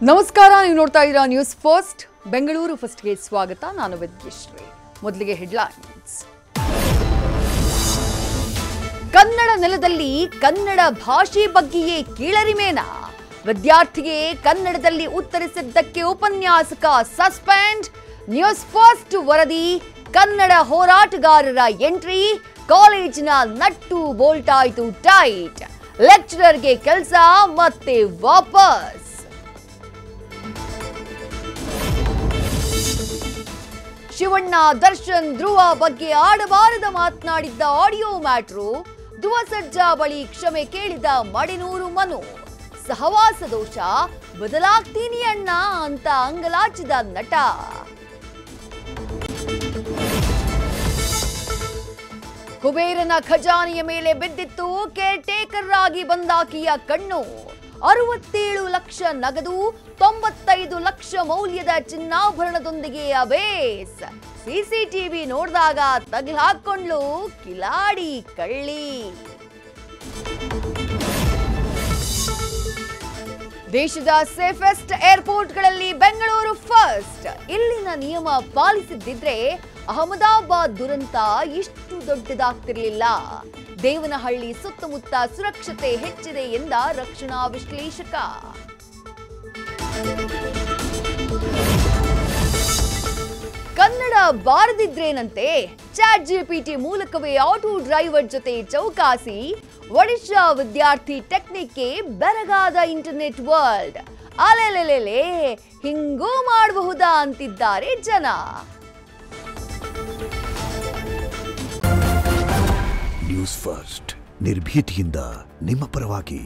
ನಮಸ್ಕಾರ, ನೀವು ನೋಡ್ತಾ ಇದ್ದೀರಾ ನ್ಯೂಸ್ ಫಸ್ಟ್ ಬೆಂಗಳೂರು ಫಸ್ಟ್ಗೆ ಸ್ವಾಗತ. ನಾನು ವಿದ್ಯಶ್ರೀ. ಮೊದಲಿಗೆ ಹೆಡ್ಲೈನ್ಸ್. ಕನ್ನಡ ನೆಲದಲ್ಲಿ ಕನ್ನಡ ಭಾಷೆ ಬಗ್ಗೆಯೇ ಕೀಳರಿಮೇನ. ವಿದ್ಯಾರ್ಥಿಗೆ ಕನ್ನಡದಲ್ಲಿ ಉತ್ತರಿಸಿದ್ದಕ್ಕೆ ಉಪನ್ಯಾಸಕ ಸಸ್ಪೆಂಡ್. ನ್ಯೂಸ್ ಫಸ್ಟ್ ವರದಿ. ಕನ್ನಡ ಹೋರಾಟಗಾರರ ಎಂಟ್ರಿ. ಕಾಲೇಜಿನ ನಟ್ಟು ಬೋಲ್ಟ್ ಆಯಿತು ಟೈಟ್. ಲೆಕ್ಚರರ್ಗೆ ಕೆಲಸ ಮತ್ತೆ ವಾಪಸ್. ಶಿವಣ್ಣ, ದರ್ಶನ್, ಧ್ರುವ ಬಗ್ಗೆ ಆಡಬಾರದ ಮಾತನಾಡಿದ್ದ ಆಡಿಯೋ ಮ್ಯಾಟ್ರು. ಧ್ರುವ ಸರ್ಜಾ ಬಳಿ ಕ್ಷಮೆ ಕೇಳಿದ ಮಡಿನೂರು ಮನು. ಸಹವಾಸ ದೋಷ, ಬದಲಾಗ್ತೀನಿ ಅಣ್ಣ ಅಂತ ಅಂಗಲಾಚಿದ ನಟ. ಕುಬೇರನ ಖಜಾನೆಯ ಮೇಲೆ ಬಿದ್ದಿತ್ತು ಕೇರ್ ಟೇಕರ್ ಆಗಿ ಬಂದಾಕಿಯ ಕಣ್ಣು. 67 ಲಕ್ಷ ನಗದು, 95 ಲಕ್ಷ ಮೌಲ್ಯದ ಚಿನ್ನಾಭರಣದೊಂದಿಗೆ ಅಬೇಸ್. ಸಿಸಿಟಿವಿ ನೋಡಿದಾಗ ತಗ್ಲು ಹಾಕೊಂಡ್ಲು ಕಿಲಾಡಿ ಕಳ್ಳಿ. ದೇಶದ ಸೇಫೆಸ್ಟ್ ಏರ್ಪೋರ್ಟ್ಗಳಲ್ಲಿ ಬೆಂಗಳೂರು ಫಸ್ಟ್. ಇಲ್ಲಿನ ನಿಯಮ ಪಾಲಿಸಿದ್ದಿದ್ರೆ ಅಹಮದಾಬಾದ್ ದುರಂತ ಇಷ್ಟು ದೊಡ್ಡದಾಗ್ತಿರ್ಲಿಲ್ಲ. ದೇವನಹಳ್ಳಿ ಸುತ್ತಮುತ್ತ ಸುರಕ್ಷತೆ ಹೆಚ್ಚಿದೆ ಎಂದ ರಕ್ಷಣಾ ವಿಶ್ಲೇಷಕ. ಕನ್ನಡ ಬಾರದಿದ್ರೇನಂತೆ, ಚಾಟ್ ಜಿಪಿಟಿ ಮೂಲಕವೇ ಆಟೋ ಡ್ರೈವರ್ ಜೊತೆ ಚೌಕಾಸಿ. ಒಡಿಶಾ ವಿದ್ಯಾರ್ಥಿ ಟೆಕ್ನಿಕ್ಗೆ ಬೆರಗಾದ ಇಂಟರ್ನೆಟ್ ವರ್ಲ್ಡ್. ಅಲೆಲೆಲೆಲೆ, ಹಿಂಗೂ ಮಾಡಬಹುದಾ ಅಂತಿದ್ದಾರೆ ಜನ. ನ್ಯೂಸ್ ಫಸ್ಟ್, ನಿರ್ಭೀತಿಯಿಂದ ನಿಮ್ಮ ಪರವಾಗಿ.